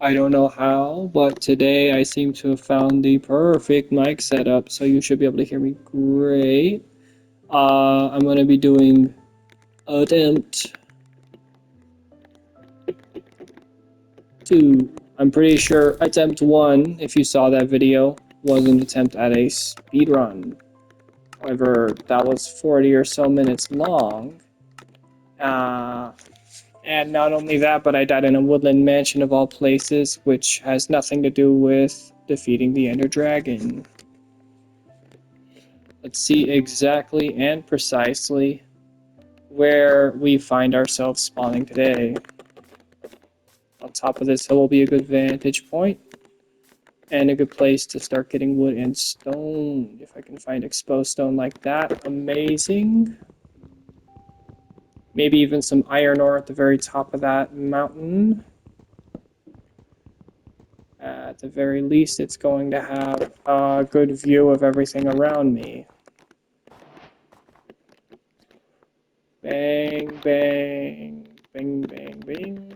I don't know how, but today I seem to have found the perfect mic setup, so you should be able to hear me great. I'm going to be doing attempt 2. I'm pretty sure attempt 1, if you saw that video, was an attempt at a speed run. However, that was 40 or so minutes long. Uh, and not only that, but I died in a woodland mansion of all places, which has nothing to do with defeating the Ender Dragon. Let's see exactly and precisely where we find ourselves spawning today. On top of this hill will be a good vantage point and a good place to start getting wood and stone. If I can find exposed stone like that, amazing. Maybe even some iron ore at the very top of that mountain. At the very least, it's going to have a good view of everything around me. Bang, bang, bing, bang, bing.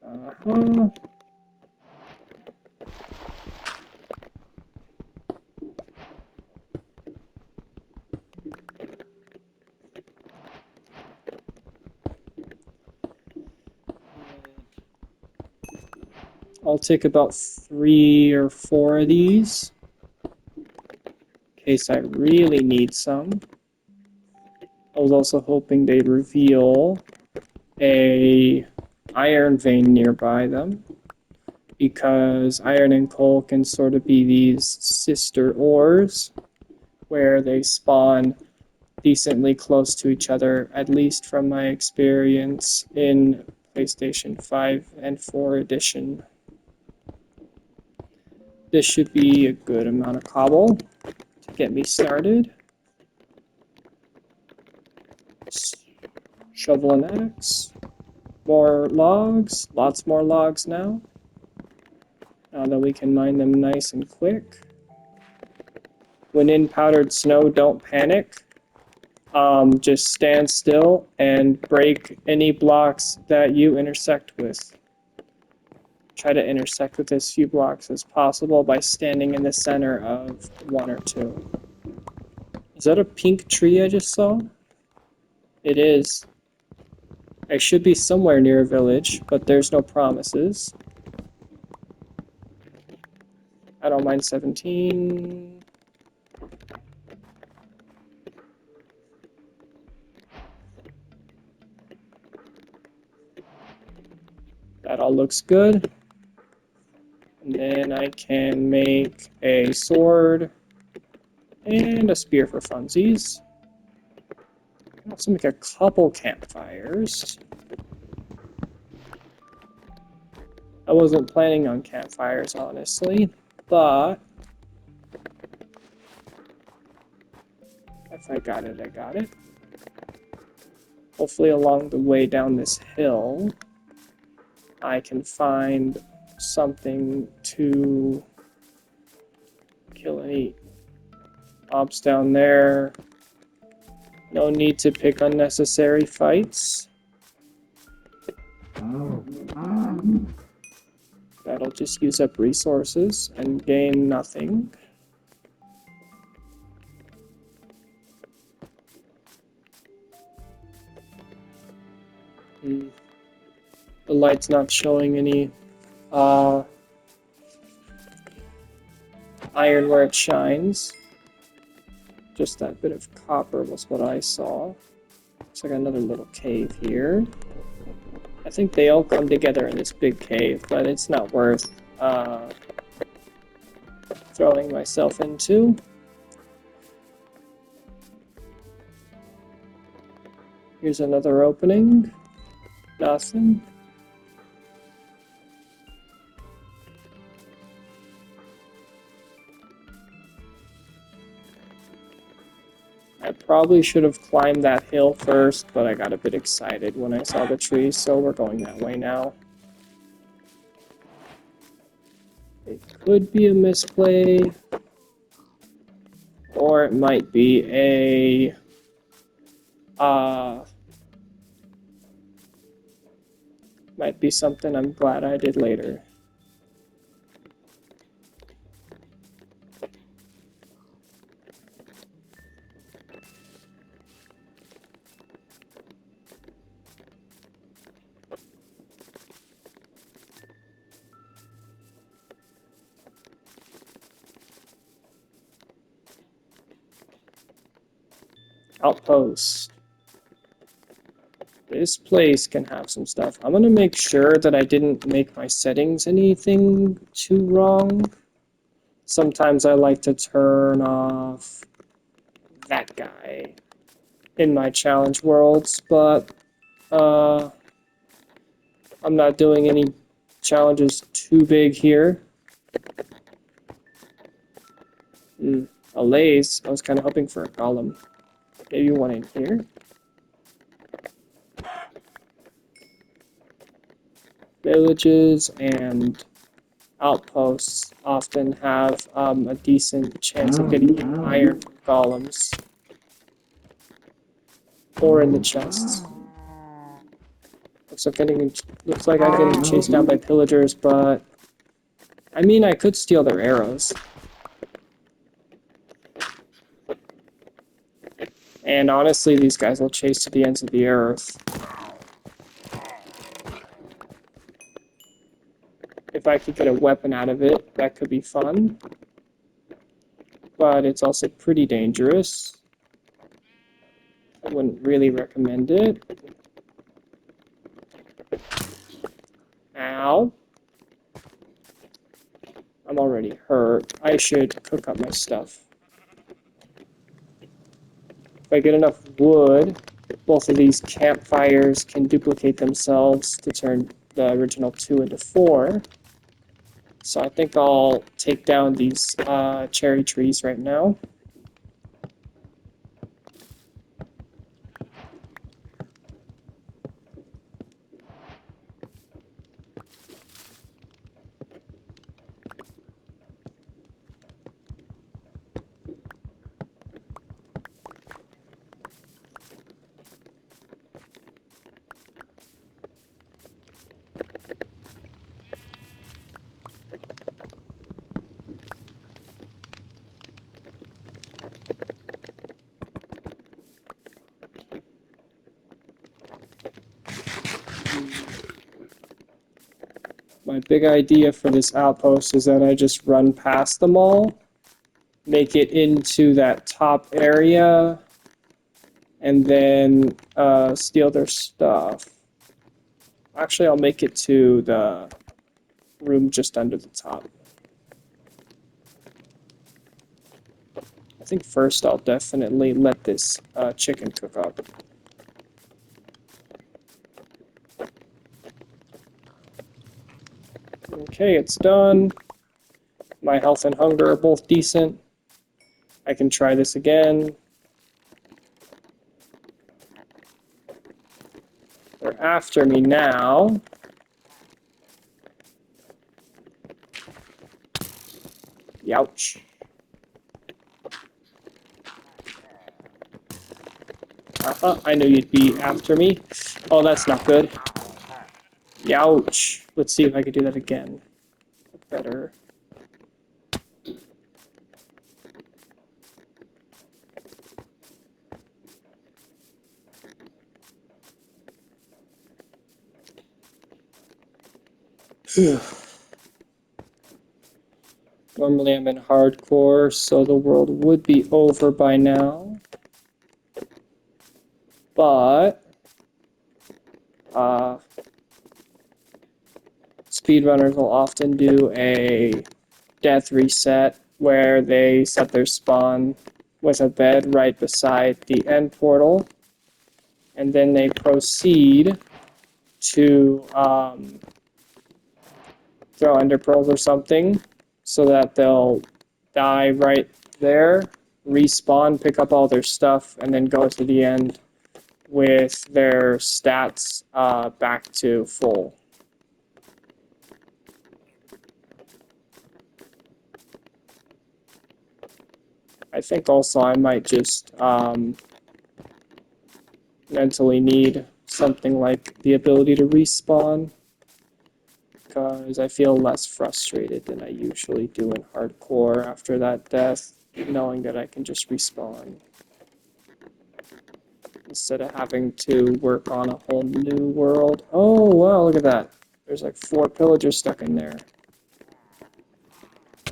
Uh-huh. I'll take about 3 or 4 of these in case I really need some. I was also hoping they'd reveal a iron vein nearby them, because iron and coal can sort of be these sister ores where they spawn decently close to each other, at least from my experience in PlayStation 5 and 4 edition. This should be a good amount of cobble to get me started. Shovel and axe. More logs. Lots more logs now. Now that we can mine them nice and quick. When in powdered snow, don't panic. Just stand still and break any blocks that you intersect with. Try to intersect with as few blocks as possible by standing in the center of 1 or 2. Is that a pink tree I just saw? It is. I should be somewhere near a village, but there's no promises. I don't mind 17. That all looks good. And then I can make a sword and a spear for funsies. I'll also make a couple campfires. I wasn't planning on campfires, honestly, but if I got it, I got it. Hopefully along the way down this hill, I can find something to kill and eat. Mobs down there. No need to pick unnecessary fights. That'll just use up resources and gain nothing. The light's not showing any iron where it shines. Just that bit of copper was what I saw. Looks like another little cave here. I think they all come together in this big cave, but it's not worth throwing myself into. Here's another opening. Nothing. I probably should have climbed that hill first, but I got a bit excited when I saw the trees, so we're going that way now. It could be a misplay, or it might be a Might be something I'm glad I did later. Outpost. This place can have some stuff. I'm gonna make sure that I didn't make my settings anything too wrong. Sometimes I like to turn off that guy in my challenge worlds, but I'm not doing any challenges too big here. A laze. I was kind of hoping for a golem. Maybe one in here. Villages and outposts often have a decent chance of getting iron from golems. Or in the chests. Looks like I'm getting chased down by pillagers, but I mean I could steal their arrows. And honestly, these guys will chase to the ends of the earth. If I could get a weapon out of it, that could be fun. But it's also pretty dangerous. I wouldn't really recommend it. Ow. I'm already hurt. I should cook up my stuff. If I get enough wood, both of these campfires can duplicate themselves to turn the original 2 into 4. So I think I'll take down these cherry trees right now. My big idea for this outpost is that I just run past them all, make it into that top area, and then steal their stuff. Actually, I'll make it to the room just under the top. I think first I'll definitely let this chicken cook up. Okay, it's done. My health and hunger are both decent. I can try this again. They're after me now. Youch. I knew you'd be after me. Oh, that's not good. Youch. Let's see if I can do that again. Better. Normally I'm in hardcore, so the world would be over by now. But speedrunners will often do a death reset where they set their spawn with a bed right beside the end portal, and then they proceed to throw ender pearls or something so that they'll die right there, respawn, pick up all their stuff, and then go to the end with their stats back to full. I think also I might just mentally need something like the ability to respawn. because I feel less frustrated than I usually do in hardcore after that death, knowing that I can just respawn. Instead of having to work on a whole new world. Oh, wow, look at that. There's like 4 pillagers stuck in there.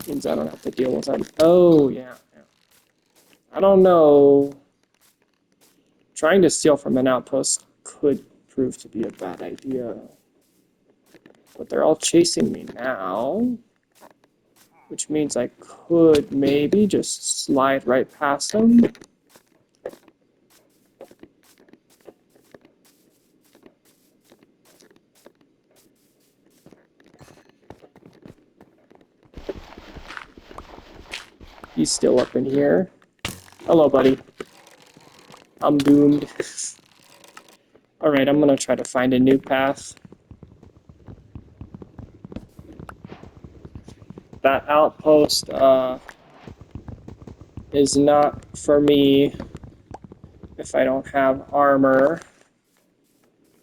Means I don't have to deal with them. Oh, yeah. I don't know. Trying to steal from an outpost could prove to be a bad idea. But they're all chasing me now. Which means I could maybe just slide right past them. He's still up in here. Hello, buddy. I'm doomed. Alright, I'm gonna try to find a new path. That outpost is not for me if I don't have armor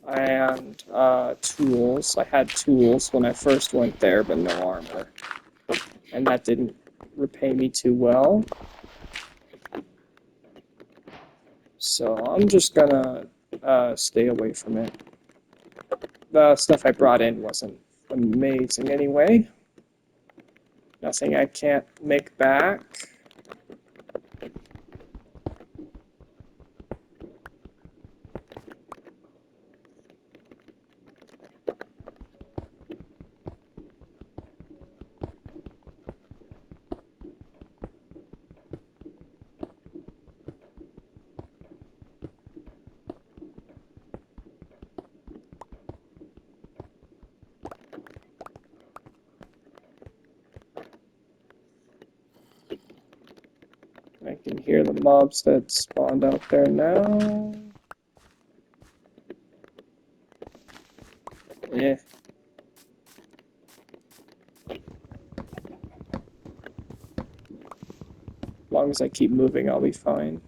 and tools. I had tools when I first went there, but no armor. And that didn't repay me too well. So I'm just gonna stay away from it. The stuff I brought in wasn't amazing anyway. Nothing I can't make back. I can hear the mobs that spawned out there now. Yeah. As long as I keep moving, I'll be fine.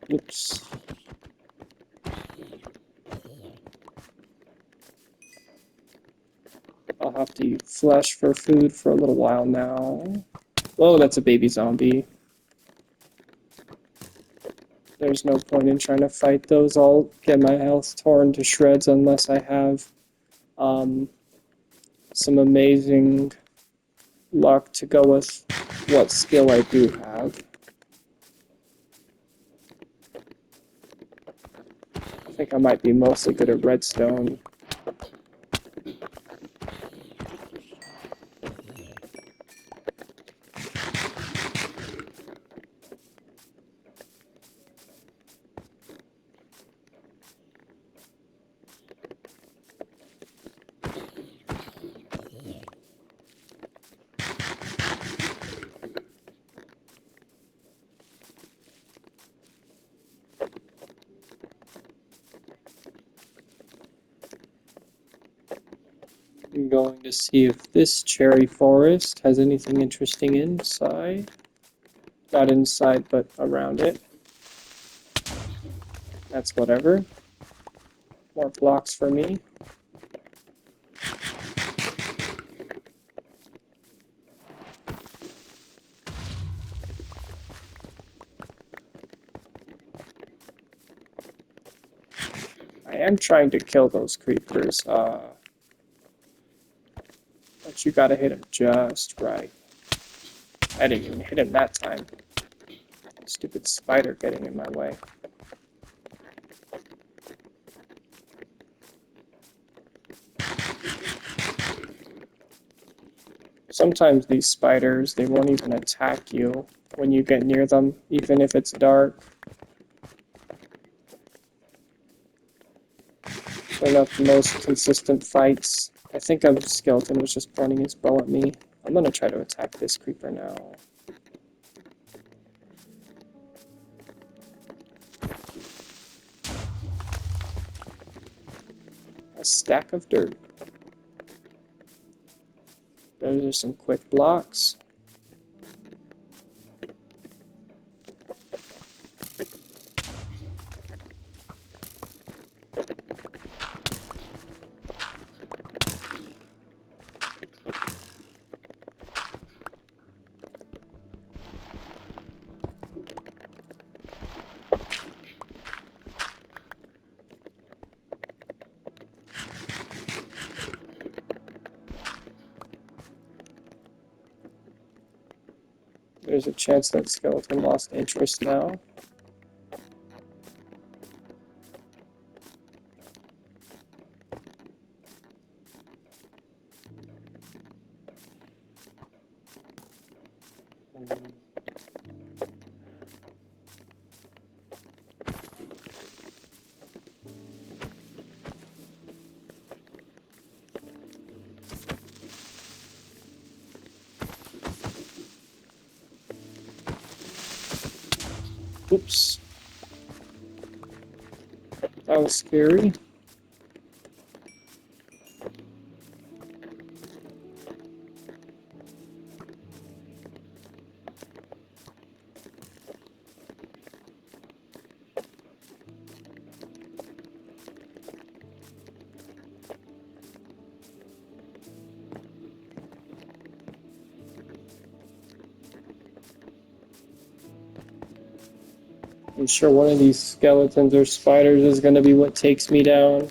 Oops. I'll have to eat flesh for food for a little while now. Whoa, that's a baby zombie. There's no point in trying to fight those. I'll get my health torn to shreds unless I have some amazing luck to go with what skill I do have. I think I might be mostly good at redstone. I'm going to see if this cherry forest has anything interesting inside. Not inside, but around it. That's whatever. More blocks for me. I am trying to kill those creepers, but you gotta hit them just right. I didn't even hit him that time. Stupid spider getting in my way. Sometimes these spiders, they won't even attack you when you get near them, even if it's dark. They're not the most consistent fights. I think a skeleton was just pointing his bow at me. I'm gonna try to attack this creeper now. A stack of dirt. Those are some quick blocks. There's a chance that skeleton lost interest now. Oops. That was scary. I'm sure one of these skeletons or spiders is going to be what takes me down.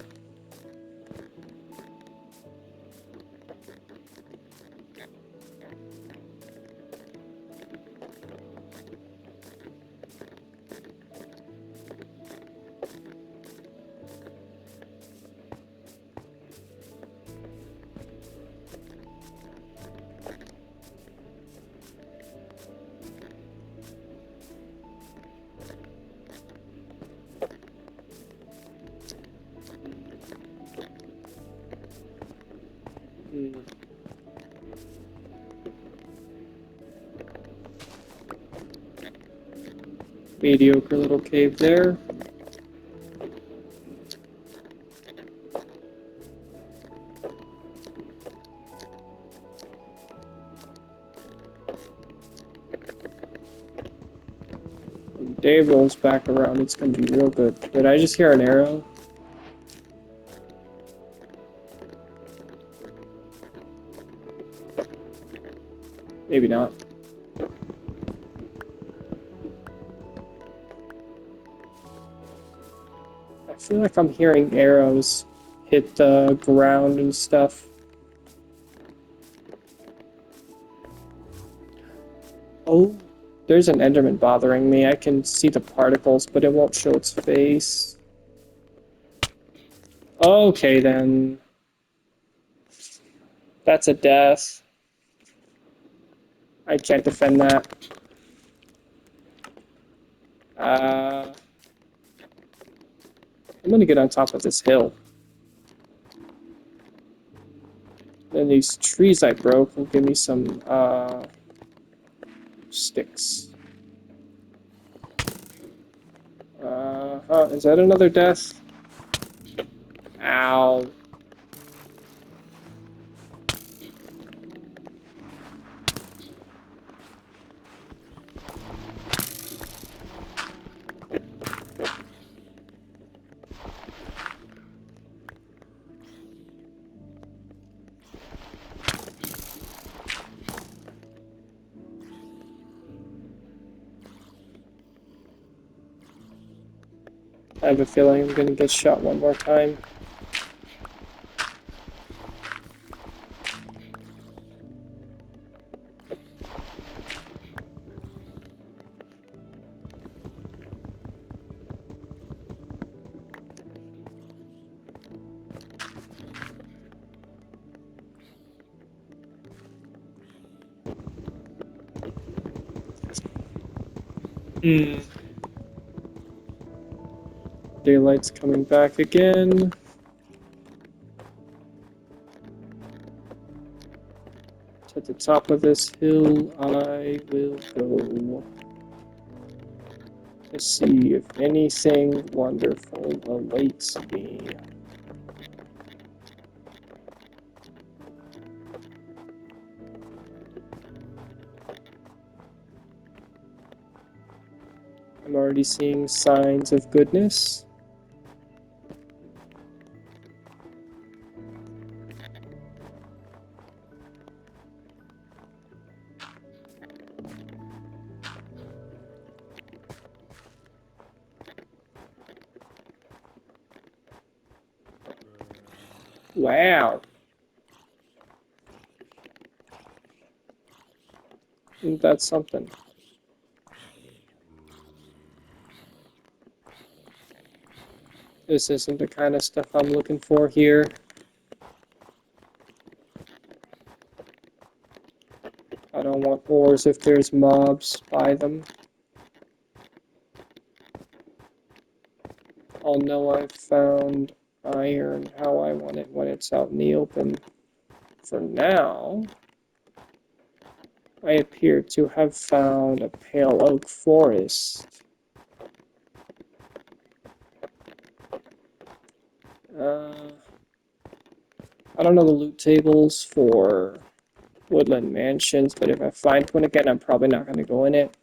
Mediocre little cave there. When day rolls back around, it's gonna be real good. Did I just hear an arrow? Maybe not. I feel like I'm hearing arrows hit the ground and stuff. Oh, there's an Enderman bothering me. I can see the particles, but it won't show its face. Okay, then. That's a death. I can't defend that. I'm gonna get on top of this hill. Then these trees I broke will give me some, sticks. Is that another death? Ow. I have a feeling I'm gonna get shot one more time. Daylight's coming back again. the top of this hill I will go to see if anything wonderful awaits me. I'm already seeing signs of goodness. Wow. Isn't that something? This isn't the kind of stuff I'm looking for here. I don't want ores if there's mobs by them. I'll know I've found iron how I want it when it's out in the open. For now, I appear to have found a pale oak forest. I don't know the loot tables for Woodland Mansions, but if I find one again, I'm probably not going to go in it.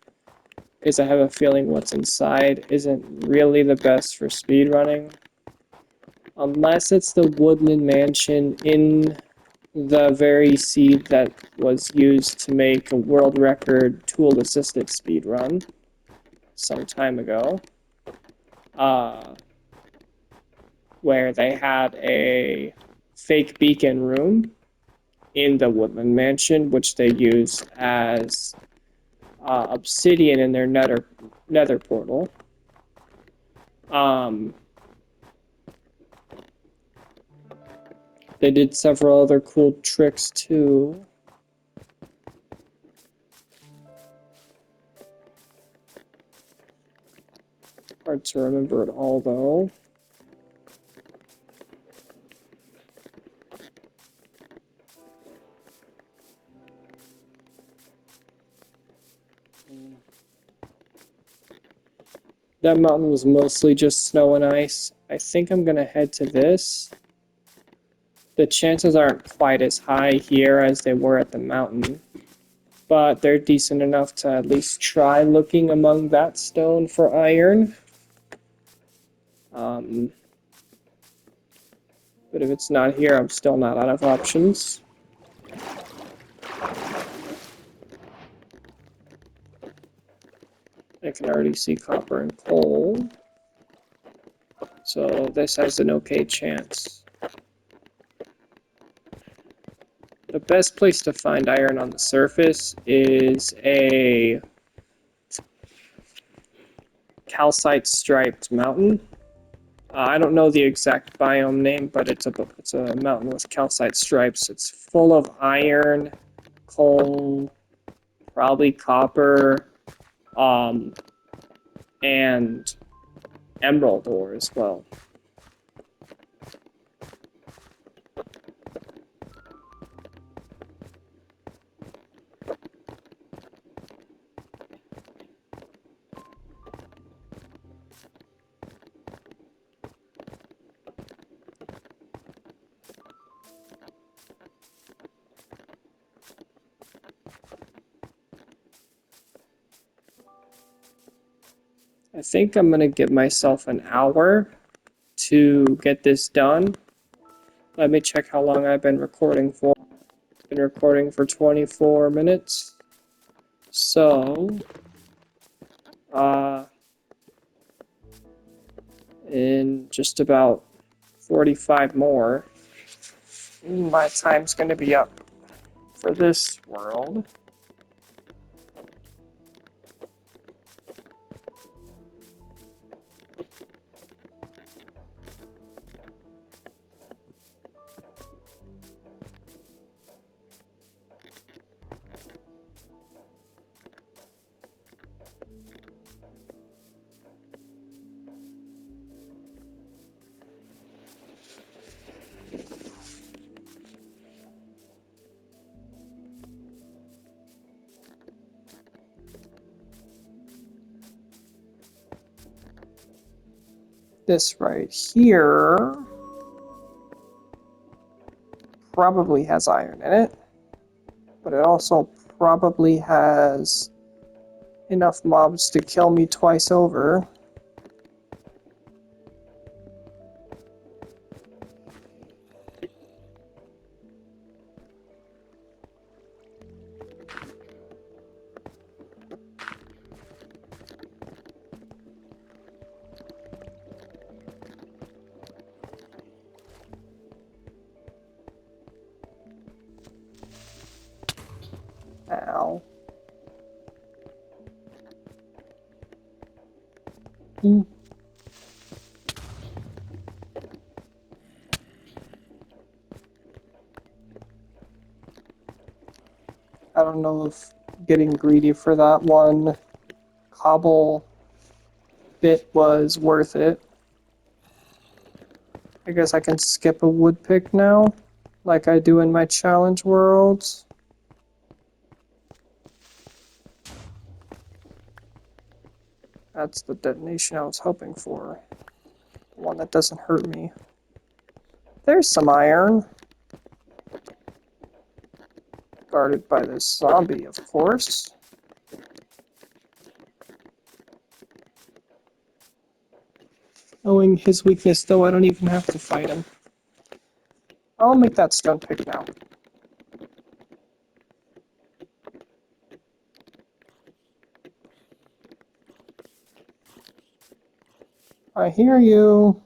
Because I have a feeling what's inside isn't really the best for speedrunning. Unless it's the Woodland Mansion in the very seed that was used to make a world record tool-assisted speedrun some time ago. Where they had a fake beacon room in the Woodland Mansion, which they used as obsidian in their nether portal. They did several other cool tricks too. Hard to remember it all though. That mountain was mostly just snow and ice. I think I'm gonna head to this. The chances aren't quite as high here as they were at the mountain, but they're decent enough to at least try looking among that stone for iron. But if it's not here, I'm still not out of options. I can already see copper and coal. So this has an okay chance. The best place to find iron on the surface is a calcite striped mountain. I don't know the exact biome name, but it's a mountain with calcite stripes. It's full of iron, coal, probably copper, and emerald ore as well. I think I'm gonna give myself an hour to get this done. Let me check how long I've been recording for. I've been recording for 24 minutes. So, in just about 45 more, my time's gonna be up for this world. This right here probably has iron in it, but it also probably has enough mobs to kill me twice over. Ow. Mm. I don't know if getting greedy for that one cobble bit was worth it. I guess I can skip a wood pick now, like I do in my challenge worlds. That's the detonation I was hoping for. The one that doesn't hurt me. There's some iron. Guarded by this zombie, of course. Knowing his weakness, though, I don't even have to fight him. I'll make that stone pick now. I hear you.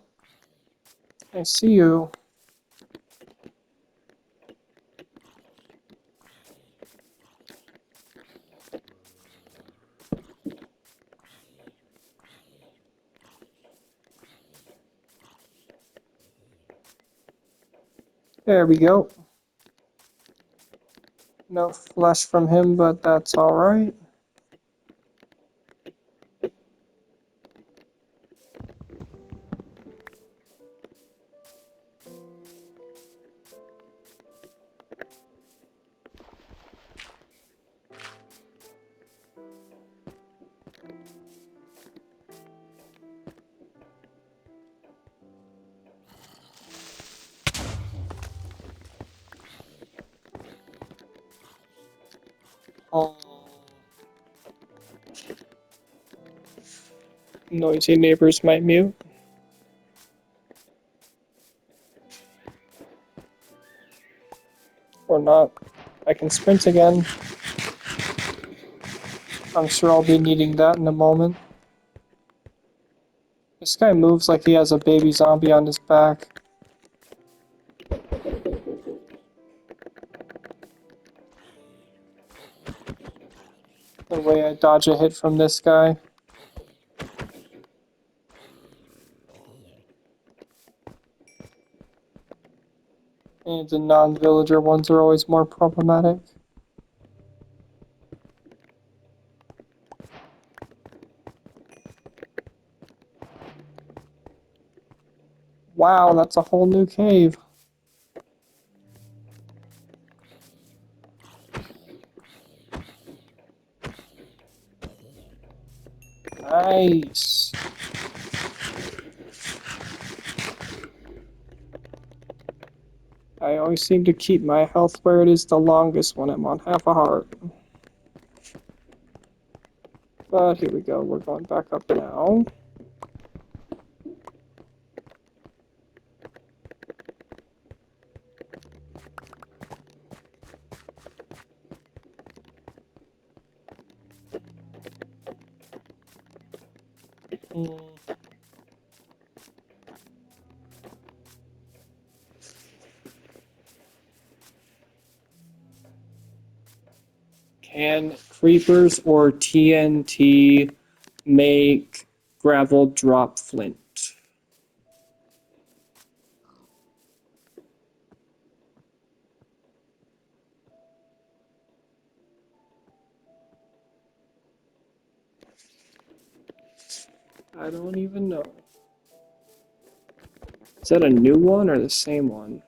I see you. There we go. No flesh from him, but that's alright. Oh. Noisy neighbors might mute. Or not. I can sprint again. I'm sure I'll be needing that in a moment. This guy moves like he has a baby zombie on his back. The way I dodge a hit from this guy. And the non-villager ones are always more problematic. Wow, that's a whole new cave. Nice. I always seem to keep my health where it is the longest when I'm on half a heart. But here we go, we're going back up now. Can creepers or TNT make gravel drop flint? I don't even know. Is that a new one or the same one?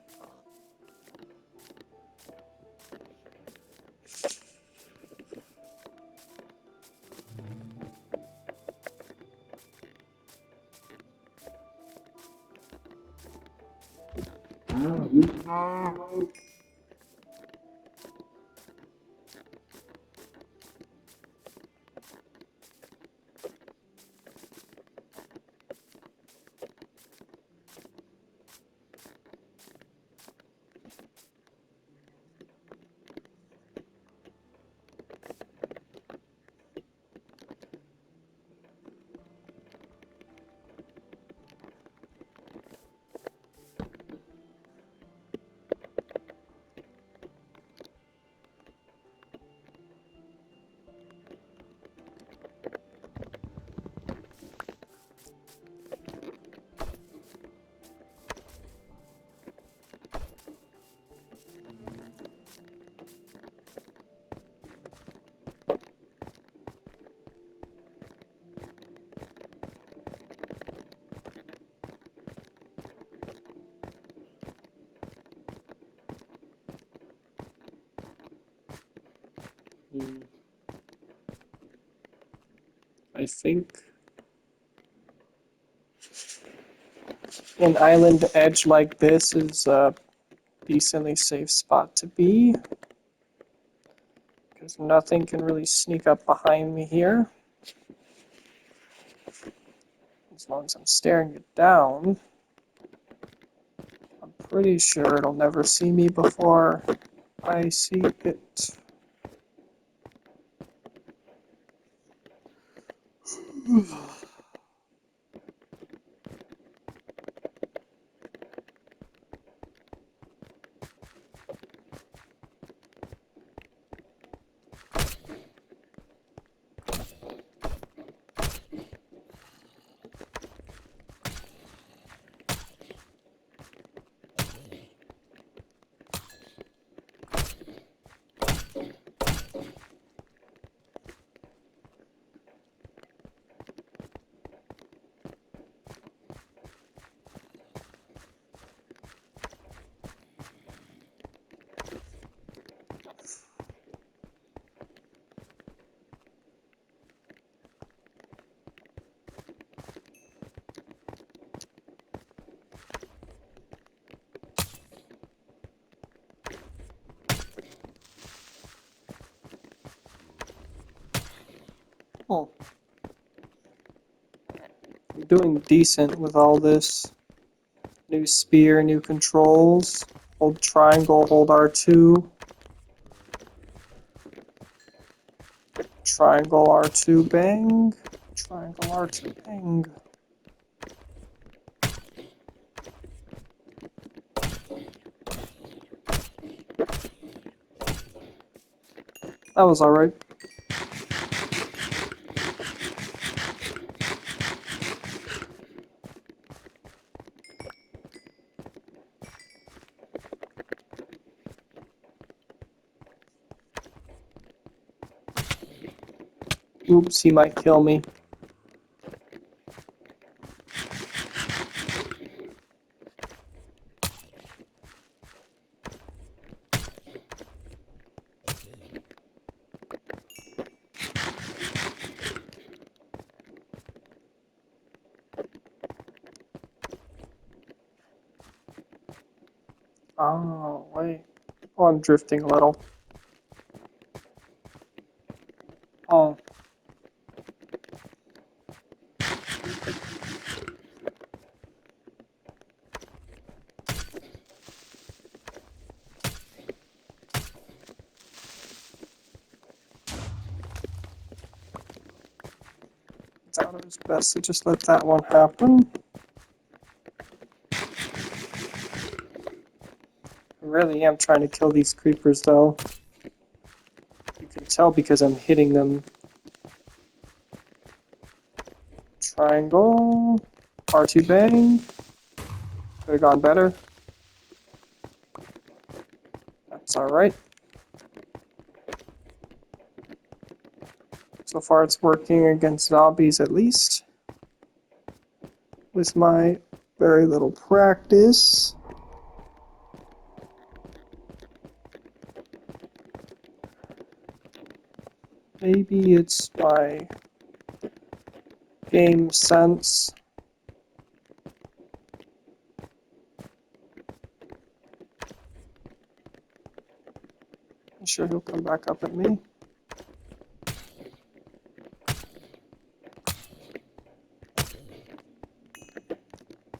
I think an island edge like this is a decently safe spot to be, because nothing can really sneak up behind me here. As long as I'm staring it down, I'm pretty sure it'll never see me before I see it. Oh, I'm doing decent with all this. New spear, new controls. Hold triangle, hold R2. Triangle R2 bang. Triangle R2 bang. That was alright. Oops, he might kill me. Oh, wait. Oh, I'm drifting a little. Oh. Thought it was best to just let that one happen. I really am trying to kill these creepers, though. You can tell because I'm hitting them. Triangle. R2 bang. Could have gone better. That's alright. So far it's working against zombies at least. With my very little practice. Maybe it's my game sense. sure he'll come back up at me.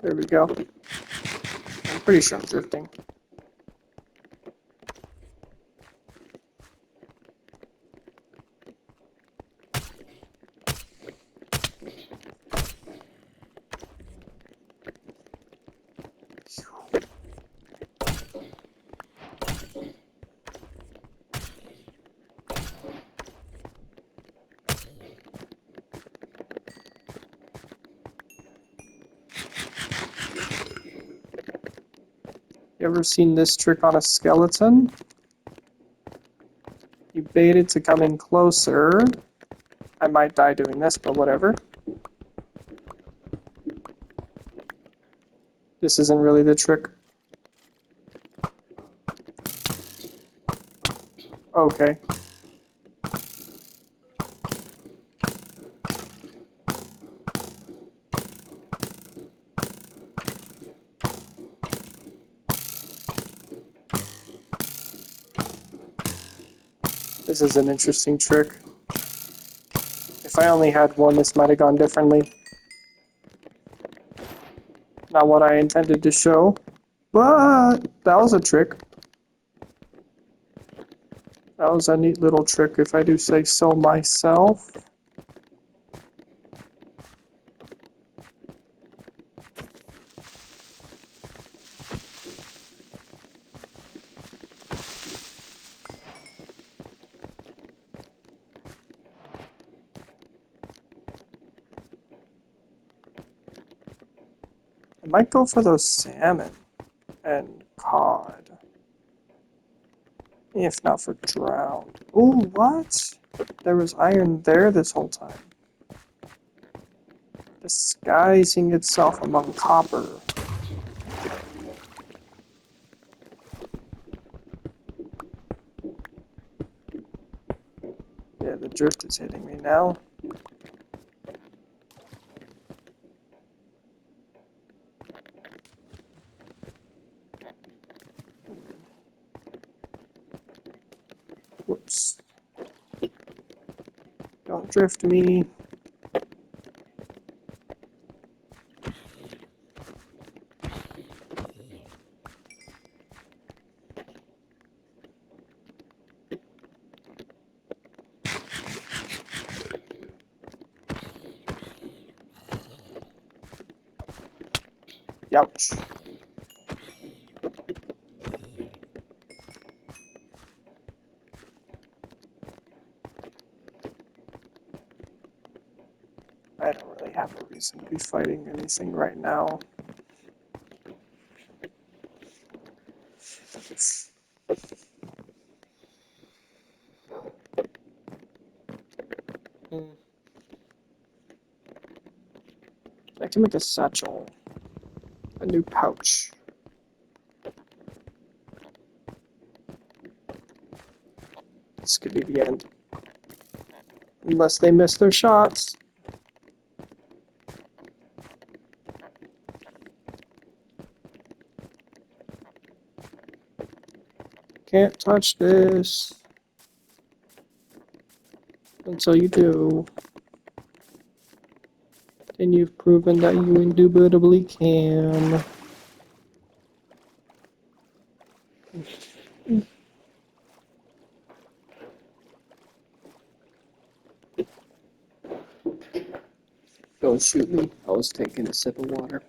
There we go. I'm pretty sure I'm drifting. You ever seen this trick on a skeleton? You bait it to come in closer. I might die doing this, but whatever. This isn't really the trick. Okay. This is an interesting trick. If I only had one, this might have gone differently. Not what I intended to show, but that was a trick. That was a neat little trick, if I do say so myself. I might go for those salmon and cod. If not for drowned. Ooh, what? There was iron there this whole time. Disguising itself among copper. Yeah, the drift is hitting me now. Whoops. Don't drift me. Ouch. I don't really have a reason to be fighting anything right now. I can make a satchel. A new pouch. This could be the end. Unless they miss their shots. Can't touch this. Until you do. Then you've proven that you indubitably can. Don't shoot me. I was taking a sip of water.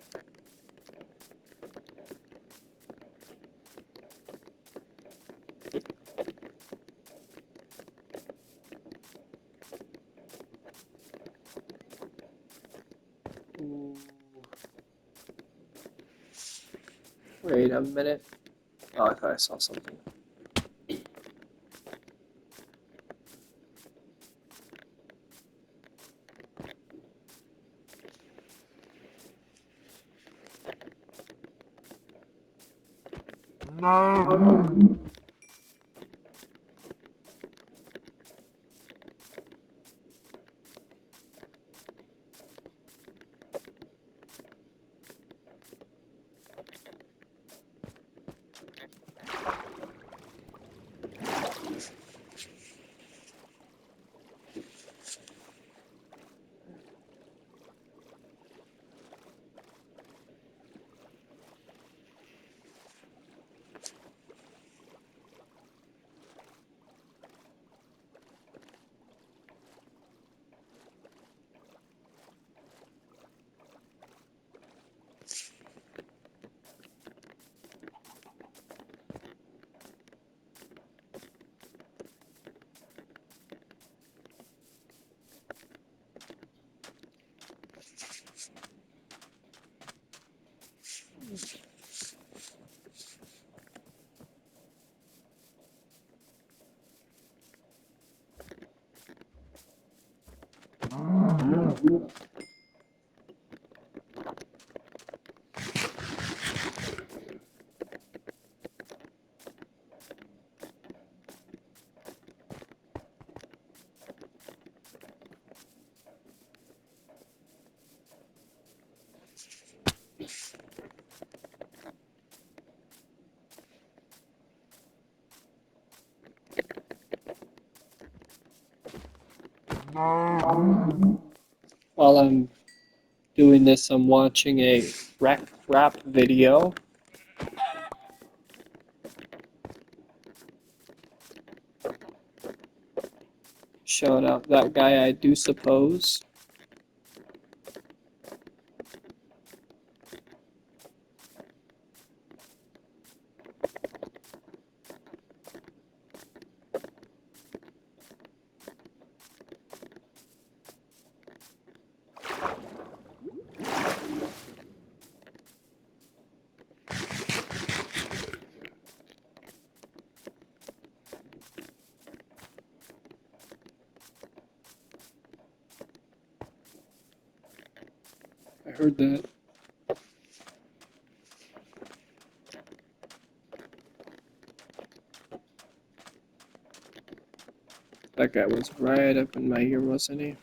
Wait a minute. Oh, I thought I saw something. No. While I'm doing this, I'm watching a wreck rap video. Showing out that guy, I do suppose. I heard that. That guy was right up in my ear, wasn't he?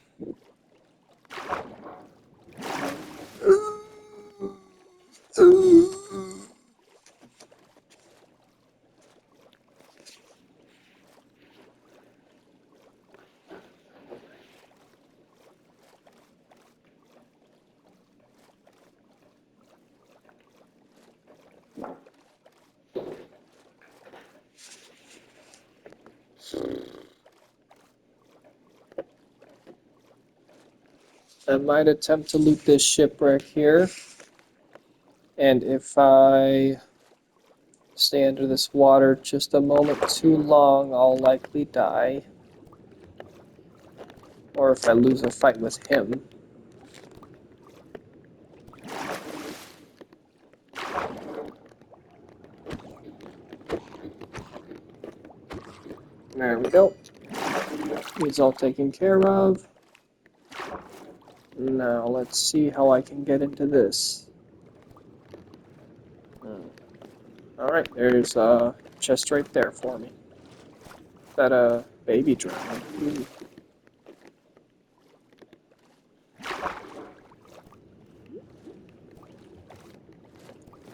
I might attempt to loot this shipwreck here. And if I stay under this water just a moment too long, I'll likely die. Or if I lose a fight with him. There we go. He's all taken care of. Now let's see how I can get into this. Alright, there's a chest right there for me. Is that a baby drowned? Ooh.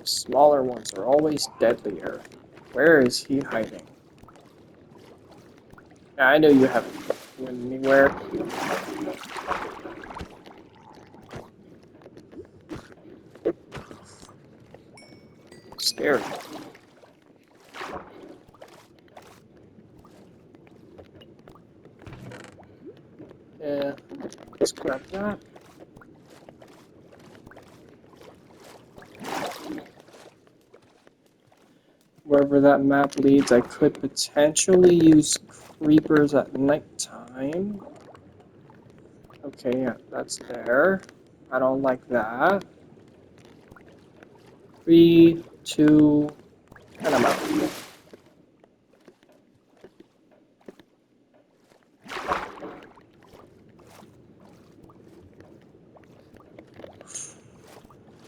Smaller ones are always deadlier. Where is he hiding? I know you haven't went anywhere. Scary. Yeah, let's grab that. Wherever that map leads, I could potentially use creepers at nighttime. Okay, yeah, that's there. I don't like that. 3, 2, and I'm out.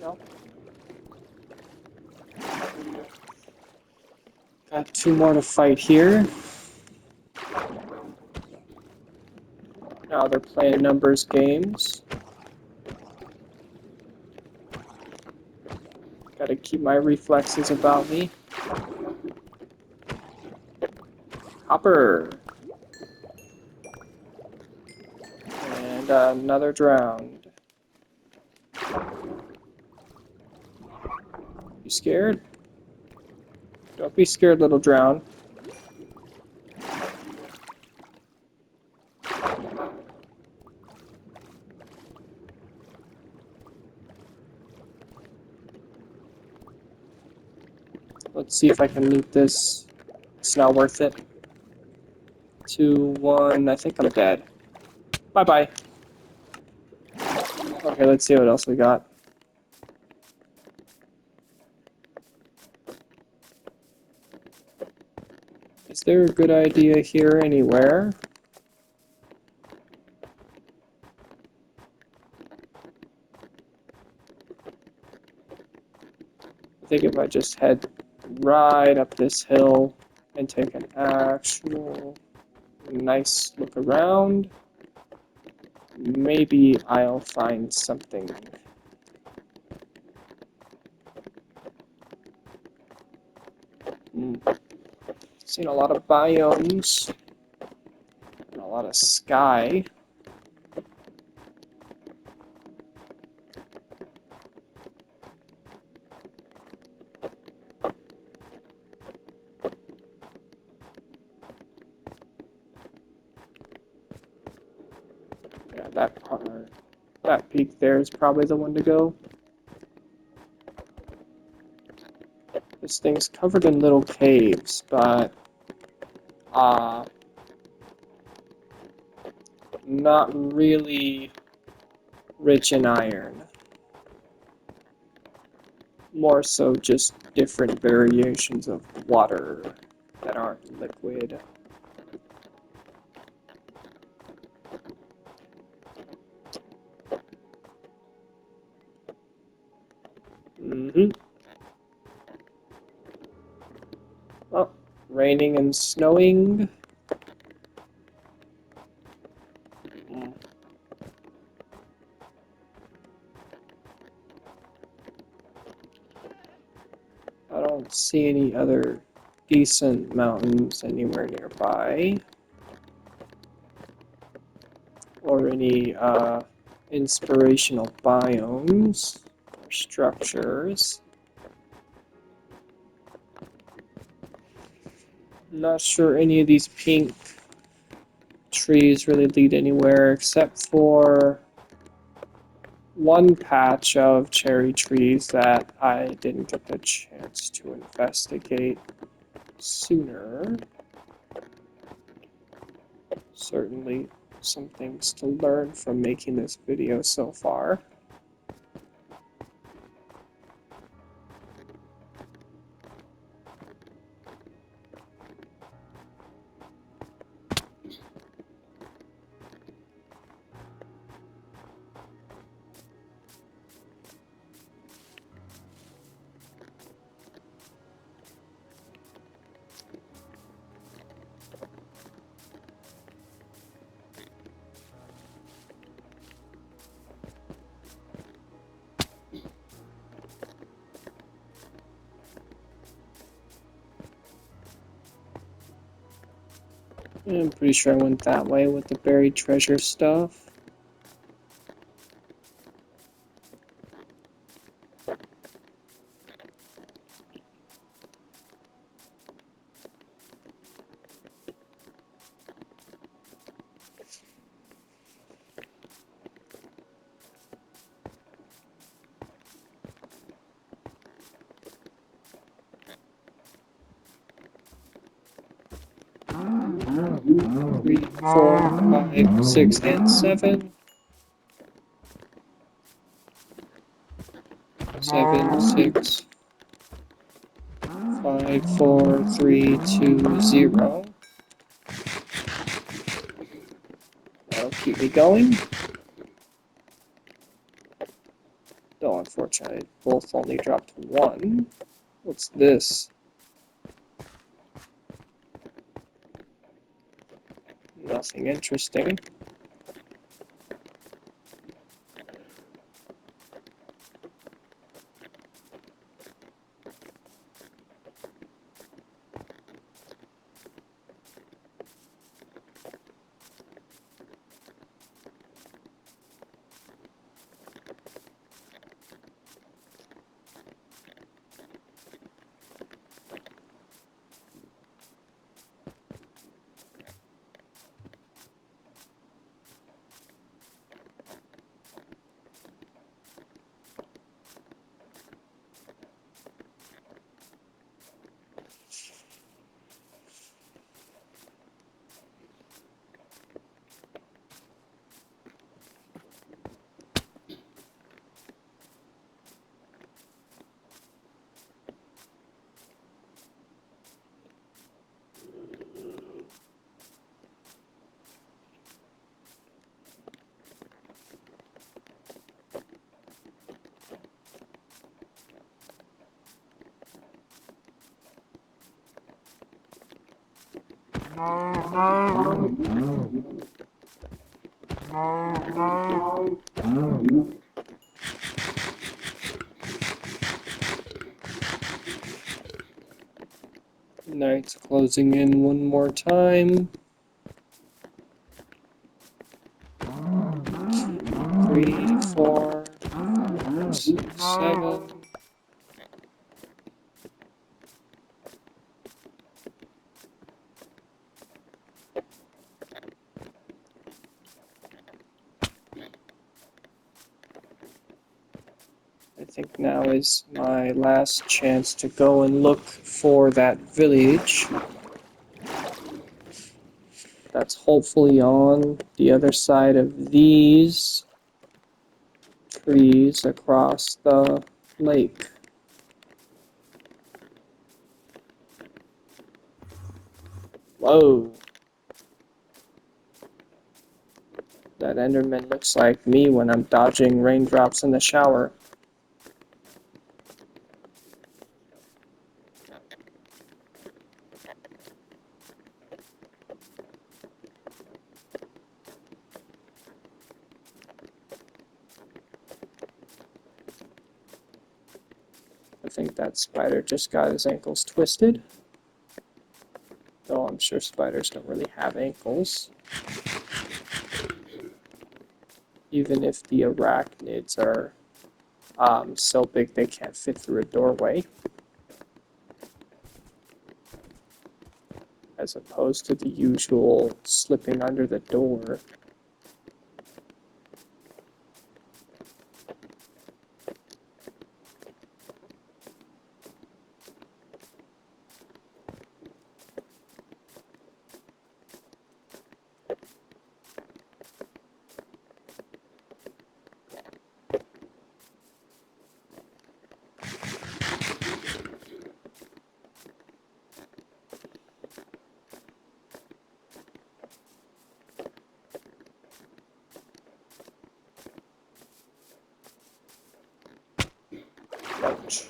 Nope. Got 2 more to fight here. Now they're playing numbers games. Gotta keep my reflexes about me. Hopper! And another drowned. You scared? Don't be scared, little drown. Let's see if I can loot this. It's not worth it. 2, 1, I think I'm dead. Bye-bye. Okay, let's see what else we got. Is there a good idea here anywhere? I think if I just head right up this hill and take an actual nice look around, maybe I'll find something. Seen a lot of biomes, and a lot of sky. Yeah, that peak there is probably the one to go. This thing's covered in little caves, but not really rich in iron. More so just different variations of water that aren't liquid. Oh, raining and snowing. I don't see any other decent mountains anywhere nearby. Or any inspirational biomes or structures. Not sure any of these pink trees really lead anywhere except for one patch of cherry trees that I didn't get the chance to investigate sooner. Certainly some things to learn from making this video so far. I'm pretty sure I went that way with the buried treasure stuff. Three, four, five, 6, and 7. 7, 6, 5, 4, 3, 2, 0. That'll keep me going. Though unfortunately, both only dropped 1. What's this? Nothing interesting. Night's closing in one more time. 3, 4, 6, 7. I think now is my last chance to go and look for that village. That's hopefully on the other side of these trees across the lake. Whoa. That Enderman looks like me when I'm dodging raindrops in the shower. I think that spider just got his ankles twisted. Though I'm sure spiders don't really have ankles. Even if the arachnids are so big they can't fit through a doorway. As opposed to the usual slipping under the door. Ouch.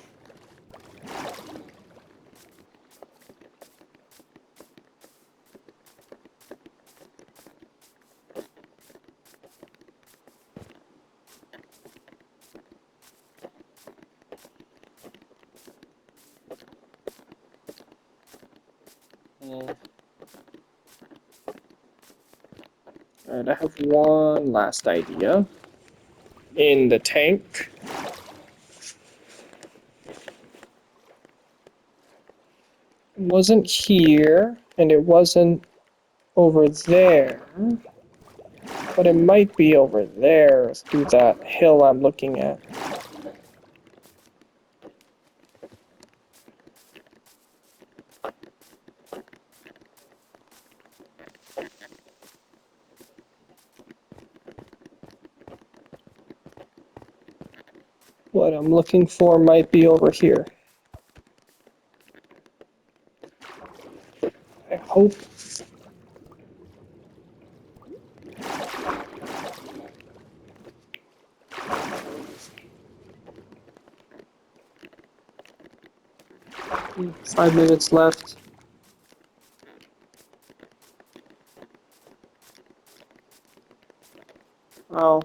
Alright, I have one last idea. In the tank. It wasn't here, and it wasn't over there. But it might be over there through that hill I'm looking at. What I'm looking for might be over here. I hope. Five minutes left. Oh.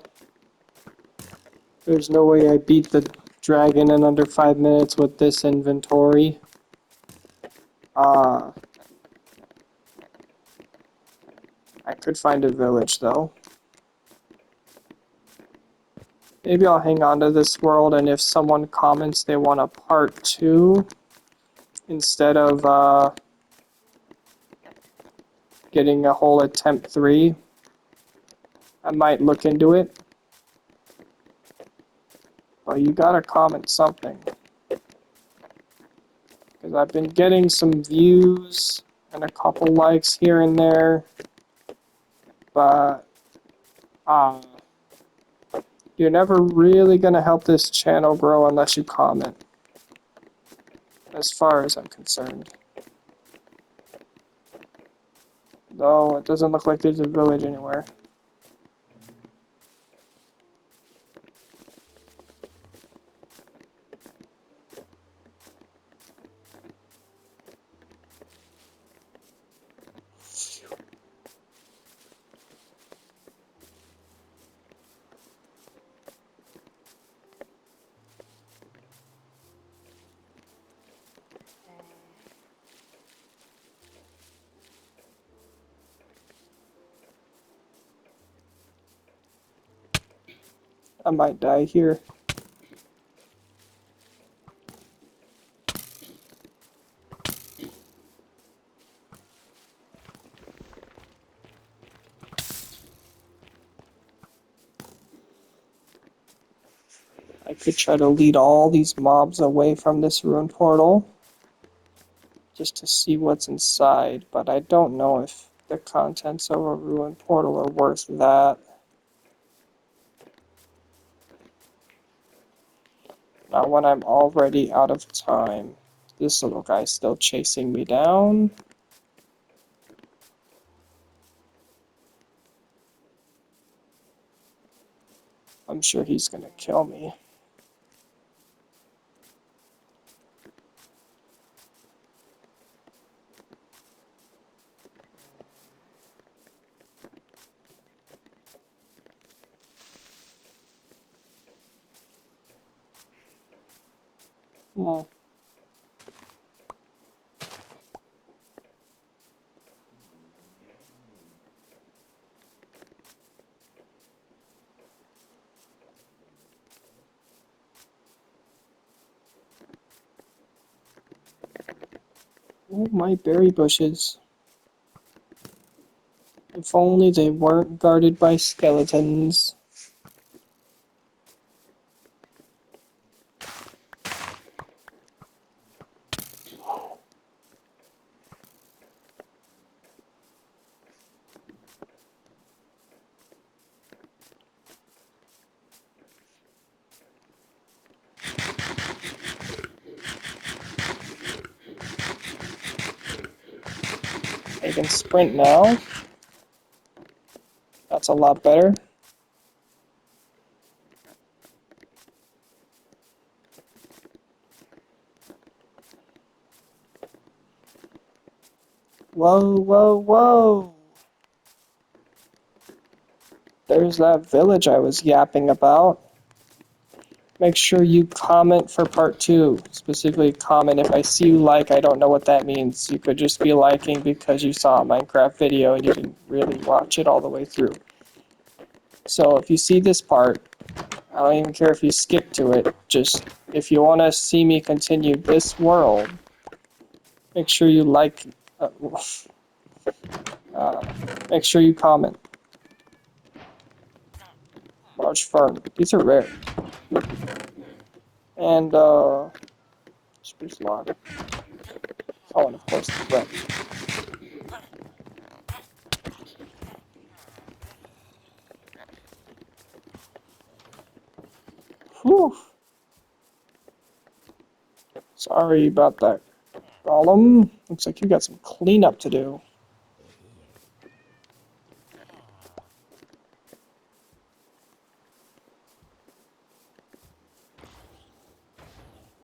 There's no way I beat the dragon in under 5 minutes with this inventory. I could find a village though. Maybe I'll hang on to this world, and if someone comments they want a part 2 instead of getting a whole attempt 3, I might look into it. But you gotta comment something. Because I've been getting some views and a couple likes here and there. But you're never really gonna help this channel grow unless you comment. As far as I'm concerned. Though it doesn't look like there's a village anywhere. I might die here. I could try to lead all these mobs away from this ruined portal just to see what's inside, but I don't know if the contents of a ruined portal are worth that. Not when I'm already out of time. This little guy's still chasing me down. I'm sure he's gonna kill me. Hmm. Oh, my berry bushes. If only they weren't guarded by skeletons. I can sprint now. That's a lot better. Whoa, whoa, whoa! There's that village I was yapping about. Make sure you comment for part 2. Specifically comment if I see you like, I don't know what that means. You could just be liking because you saw a Minecraft video and you didn't really watch it all the way through. So if you see this part, I don't even care if you skip to it. Just, if you want to see me continue this world, make sure you like, uh, make sure you comment. Large fern. These are rare. And, spruce log. Oh, and of course the red. Whew. Sorry about that, Golem. Looks like you got some cleanup to do.